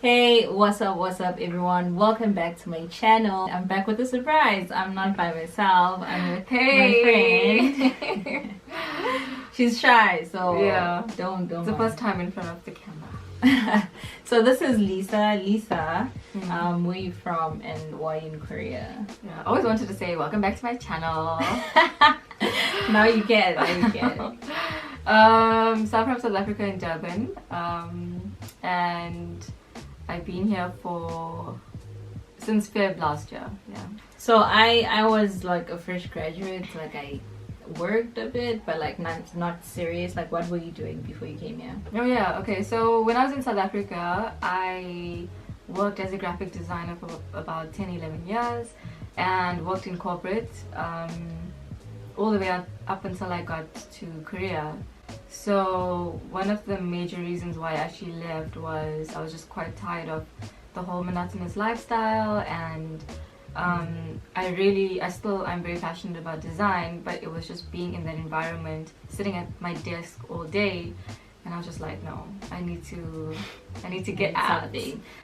Hey, what's up everyone? Welcome back to my channel. I'm back with a surprise. I'm not by myself. I'm with my friend. She's shy, so yeah, don't it's the first time in front of the camera. So this is Lisa. Where you from and why in Korea? Yeah, I always wanted to say welcome back to my channel. Now you can. So I'm from South Africa in Durban, and I've been here since Feb last year. Yeah. So I was like a fresh graduate. Like I worked a bit, but like not serious. Like what were you doing before you came here? Oh yeah. Okay. So when I was in South Africa, I worked as a graphic designer for about 10-11 years, and worked in corporate all the way up until I got to Korea. So one of the major reasons why I actually left was I was just quite tired of the whole monotonous lifestyle, and I'm very passionate about design, but it was just being in that environment, sitting at my desk all day, and I was just like, no, I need to get out.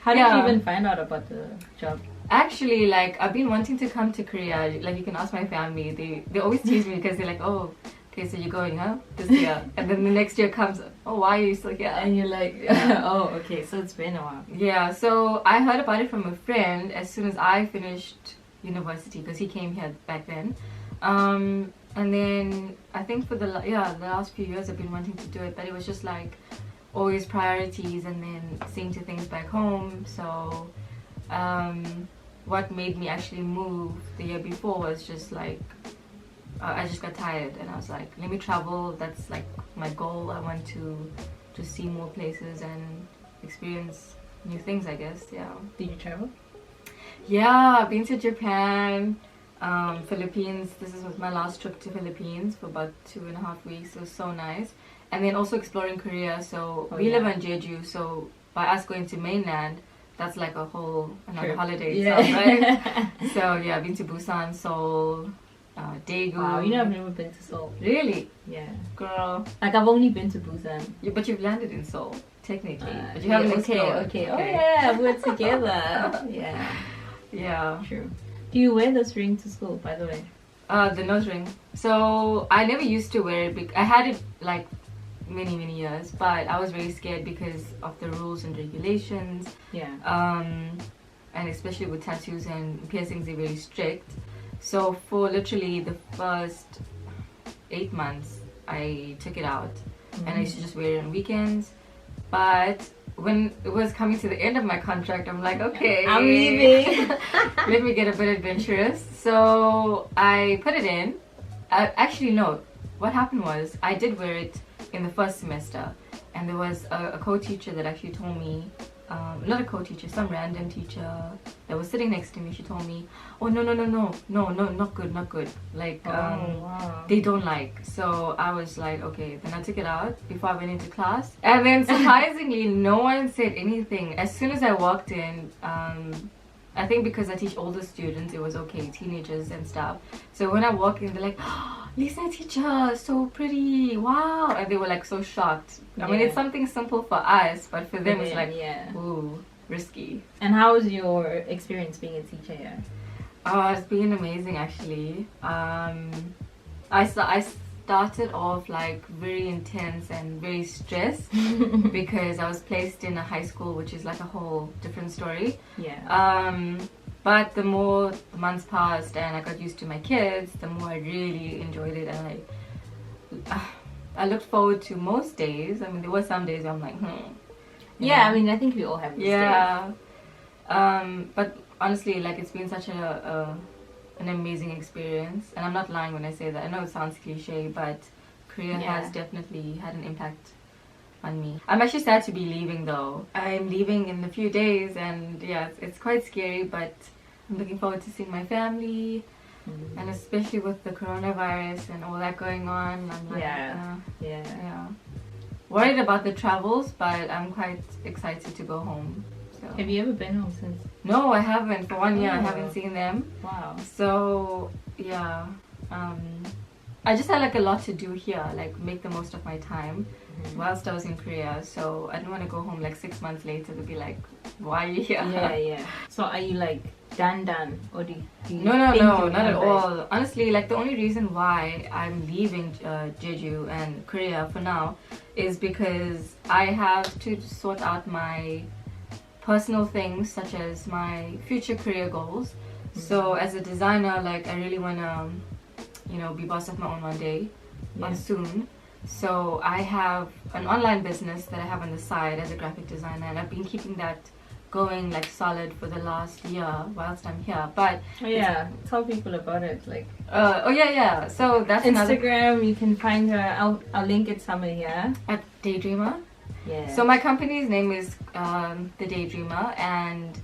How did you even find out about the job? Actually, like I've been wanting to come to Korea. Like you can ask my family. They always tease me because they're like, oh, okay, so you're going, huh? This year. And then the next year comes, oh, why are you still here? And you're like, oh, okay, so it's been a while. Yeah, so I heard about it from a friend as soon as I finished university, because he came here back then. And then I think for the last few years I've been wanting to do it, but it was just like always priorities and then seeing to things back home. So what made me actually move the year before was just like I just got tired, and I was like, let me travel. That's like my goal. I want to just see more places and experience new things, I guess. Yeah. Did you travel? Yeah, I've been to Japan, Philippines. This was my last trip to Philippines for about 2.5 weeks. It was so nice. And then also exploring Korea. So we live on Jeju, so by us going to mainland, that's like another holiday itself, right? So yeah, I've been to Busan, Seoul, Daegu. Wow, you know I've never been to Seoul. Really? Yeah. Girl. Like I've only been to Busan. Yeah, but you've landed in Seoul, technically. But you haven't explored. Okay. Oh yeah, we're together. Yeah. Yeah. True. Do you wear this ring to school, by the way? The nose ring. So I never used to wear it. I had it like many years, but I was very scared because of the rules and regulations. Yeah. And especially with tattoos and piercings, they're very strict. So for literally the first 8 months, I took it out, and I used to just wear it on weekends. But when it was coming to the end of my contract, I'm like, okay, I'm leaving. Let me get a bit adventurous. So I put it in. Actually, no. What happened was I did wear it in the first semester, and there was a co-teacher that actually told me, not a co-teacher, some random teacher that was sitting next to me. She told me, oh no, not good. Like wow. They don't like. So I was like, okay. Then I took it out before I went into class, and then surprisingly no one said anything. As soon as I walked in, I think because I teach older students, it was okay, teenagers and stuff. So when I walked in, they're like, oh, Lisa teacher, so pretty, wow. And they were like so shocked. I mean, it's something simple for us, but for them it's like, ooh, risky. And how was your experience being a teacher here? It's been amazing, actually. I started off like very intense and very stressed because I was placed in a high school, which is like a whole different story. Yeah. But the more the months passed and I got used to my kids, the more I really enjoyed it, and I looked forward to most days. I mean, there were some days where I'm like, Yeah, I mean, I think we all have these days. But honestly, like it's been such an amazing experience, and I'm not lying when I say that. I know it sounds cliche, but Korea has definitely had an impact on me. I'm actually sad to be leaving though. I'm leaving in a few days, and yeah, it's quite scary, but I'm looking forward to seeing my family, and especially with the coronavirus and all that going on, I'm like, worried about the travels, but I'm quite excited to go home. So. Have you ever been home since? No, I haven't. For 1 year, I haven't seen them. Wow. So yeah, I just had like a lot to do here, like make the most of my time. whilst I was in Korea. So I didn't want to go home like 6 months later to be like, why are you here? Yeah. So are you like done, or do you No, think not you'll at come all. Honestly, like the only reason why I'm leaving Jeju and Korea for now is because I have to sort out my personal things, such as my future career goals. So as a designer, like I really want to, be boss of my own one day, soon. So I have an online business that I have on the side as a graphic designer, and I've been keeping that going like solid for the last year whilst I'm here. But tell people about it. Like so that's Instagram. You can find her. I'll link it somewhere here at Daydreamer. Yeah. So my company's name is The Daydreamer, and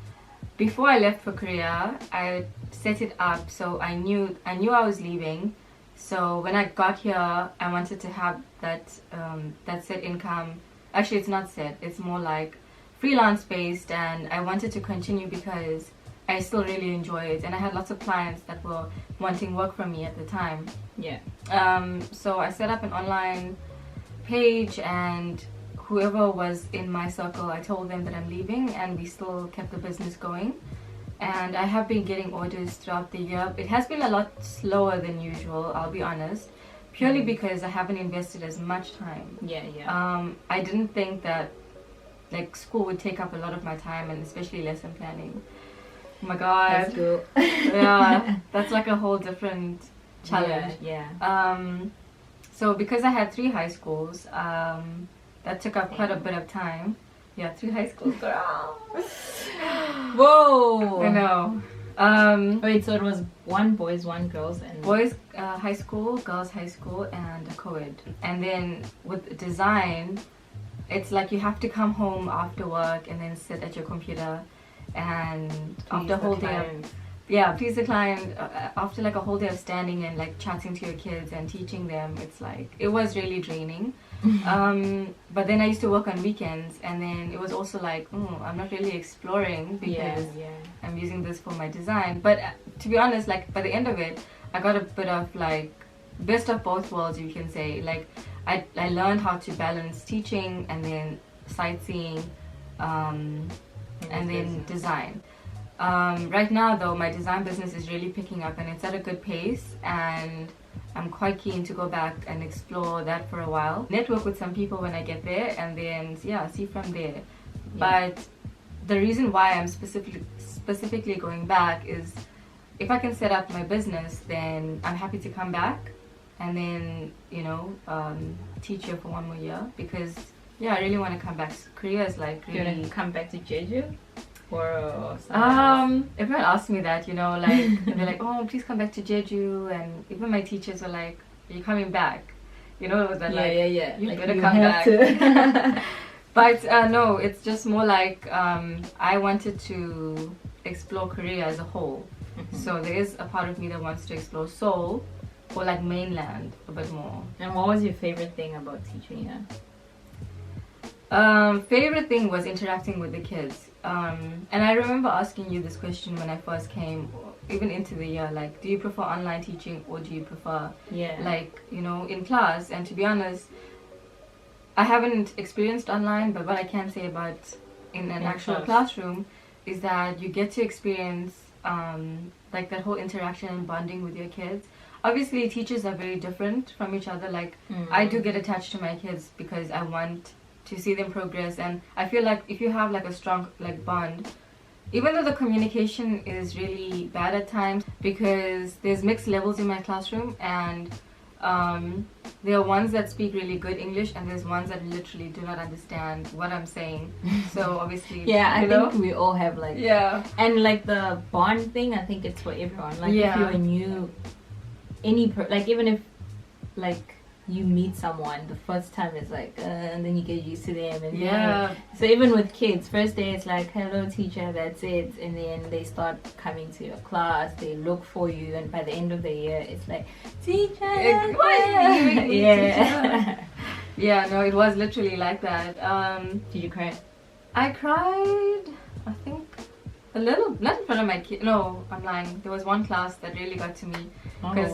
before I left for Korea, I set it up so I knew I was leaving. So when I got here, I wanted to have that set income. Actually, it's not set. It's more like freelance based, and I wanted to continue because I still really enjoy it, and I had lots of clients that were wanting work from me at the time. Yeah. So I set up an online page, and whoever was in my circle, I told them that I'm leaving, and we still kept the business going. And I have been getting orders throughout the year. It has been a lot slower than usual, I'll be honest, purely because I haven't invested as much time. I didn't think that like school would take up a lot of my time, and especially lesson planning. Oh my god. That's cool. Yeah, that's like a whole different challenge. So because I had 3 high schools, that took up quite a bit of time. Yeah, 3 high schools, girl. Whoa! I know. Wait, so it was 1 boys, 1 girls, and boys high school, girls high school, and a co-ed. And then with design, it's like you have to come home after work and then sit at your computer, and after a whole day of, please the client, after like a whole day of standing and like chatting to your kids and teaching them, it's like, it was really draining. But then I used to work on weekends, and then it was also like, I'm not really exploring because I'm using this for my design. But to be honest, like by the end of it, I got a bit of like best of both worlds, you can say. Like I learned how to balance teaching and then sightseeing, and then design. Right now though, my design business is really picking up, and it's at a good pace, and I'm quite keen to go back and explore that for a while. Network with some people when I get there, and then see from there. But the reason why I'm specifically going back is if I can set up my business, then I'm happy to come back and then teach here for 1 more year, because I really want to come back. Korea is like really... You want to come back to Jeju? Or everyone asks me that, like and they're like, oh, please come back to Jeju, and even my teachers are like, are you coming back? You better like, come back. But no, it's just more like I wanted to explore Korea as a whole. So there is a part of me that wants to explore Seoul or like mainland a bit more. And what was your favorite thing about teaching here? Favorite thing was interacting with the kids. And I remember asking you this question when I first came, even into the year, like, do you prefer online teaching or do you prefer like, in class? And to be honest, I haven't experienced online, but what I can say about in an actual classroom is that you get to experience like that whole interaction and bonding with your kids. Obviously teachers are very different from each other. Like I do get attached to my kids because I want to see them progress, and I feel like if you have like a strong like bond, even though the communication is really bad at times, because there's mixed levels in my classroom, and there are ones that speak really good English, and there's ones that literally do not understand what I'm saying. So obviously I think we all have like and like the bond thing, I think it's for everyone. Like if you're new, like even if like you meet someone the first time, it's like and then you get used to them, and so even with kids, first day it's like hello teacher, that's it, and then they start coming to your class, they look for you, and by the end of the year it's like teacher, no, it was literally like that. Did you cry? I cried, I think a little, not in front of my kid, no, I'm lying. There was one class that really got to me because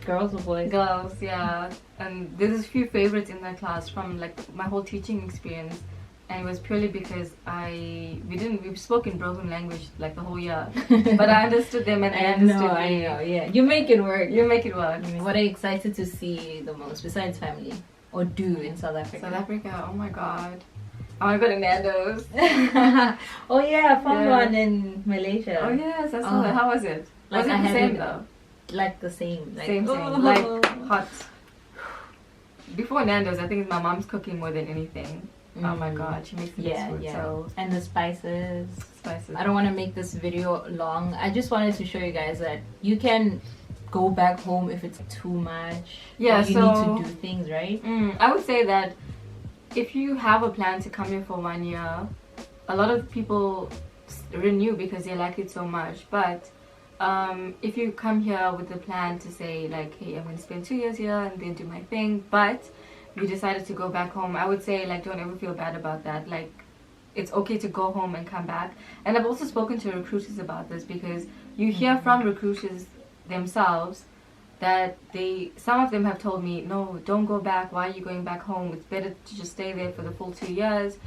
Girls or boys? Girls, yeah. And there's a few favorites in that class from like my whole teaching experience, and it was purely because we spoke in broken language like the whole year, but I understood them and they understood me. I know, yeah. You make it work. You make it work. What are you excited to see the most besides family or do in South Africa? South Africa, oh my god. I want to go to Nando's. Oh yeah, found one in Malaysia. Oh yes, I saw that. How was it? Like, was it the same though? Like the same. Like, same. Like hot. Before Nando's, I think it's my mom's cooking more than anything. Oh my god, she makes the best food. So. And the spices. I don't want to make this video long. I just wanted to show you guys that you can go back home if it's too much. Yeah, you need to do things, right? I would say that if you have a plan to come here for 1 year, a lot of people renew because they like it so much. But if you come here with a plan to say like, hey, I'm going to spend 2 years here and then do my thing, but you decided to go back home, I would say like don't ever feel bad about that. Like it's okay to go home and come back. And I've also spoken to recruiters about this because you hear from recruiters themselves that some of them have told me, no, don't go back, why are you going back home, it's better to just stay there for the full 2 years.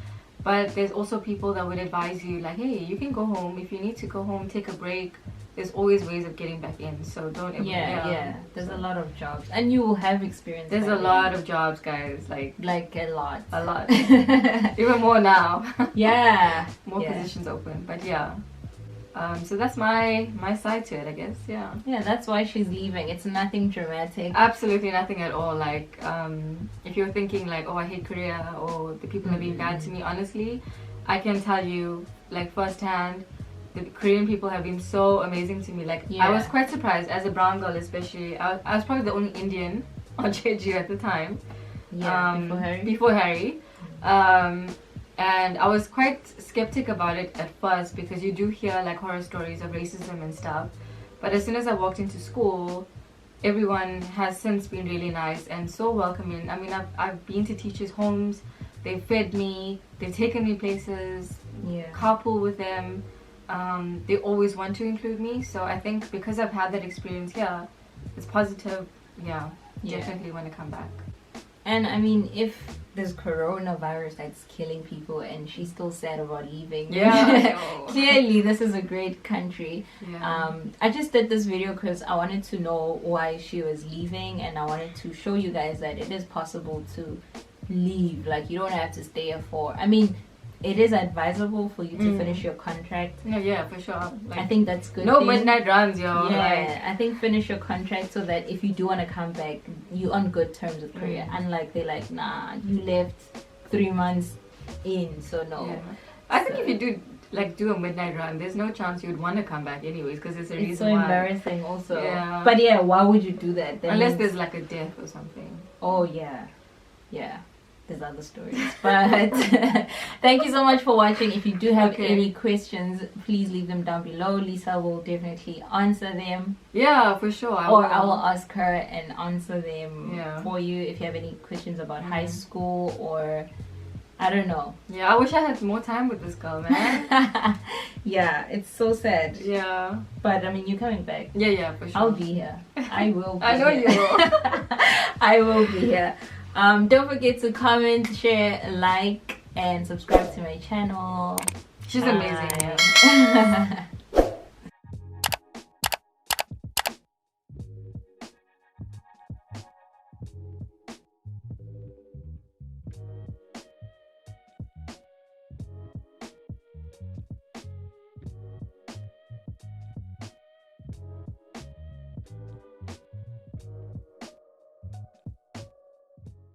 But there's also people that would advise you like, hey, you can go home if you need to go home, take a break. There's always ways of getting back in, so don't ever. There's a lot of jobs and you will have experience. There's a lot of jobs, guys, like a lot even more now. More yeah. positions open, but yeah. So that's my side to it, I guess. Yeah, that's why she's leaving. It's nothing dramatic. Absolutely nothing at all. Like if you're thinking like, oh, I hate Korea or the people are being bad to me, honestly, I can tell you like firsthand, the Korean people have been so amazing to me. Like I was quite surprised as a brown girl, especially. I was probably the only Indian on Jeju at the time. Before Harry. And I was quite skeptic about it at first because you do hear like horror stories of racism and stuff. But as soon as I walked into school, everyone has since been really nice and so welcoming. I mean, I've been to teachers' homes, they've fed me, they've taken me places, carpool with them. They always want to include me. So I think because I've had that experience here, it's positive. Definitely want to come back. And I mean, if there's coronavirus that's killing people and she's still sad about leaving, clearly this is a great country. I just did this video because I wanted to know why she was leaving, and I wanted to show you guys that it is possible to leave. Like you don't have to stay here for, I mean, it is advisable for you to finish your contract. Yeah, for sure. Like, I think that's good. No midnight runs, yo. I think finish your contract so that if you do want to come back, you on good terms with Korea. Unlike they're like, nah, you left 3 months in, so no. I think if you do a midnight run, there's no chance you'd want to come back anyways because it's a reason why. It's so embarrassing also. But why would you do that? Unless there's like a death or something. Oh yeah. There's other stories, but thank you so much for watching. If you do have any questions, please leave them down below. Lisa will definitely answer them. Yeah, for sure. I will ask her and answer them for you if you have any questions about high school or I don't know. I wish I had more time with this girl, man. It's so sad. But I mean, you're coming back. Yeah, for sure. I'll be here. I will be I know here. You will. I will be here. Don't forget to comment, share, like, and subscribe to my channel. She's amazing.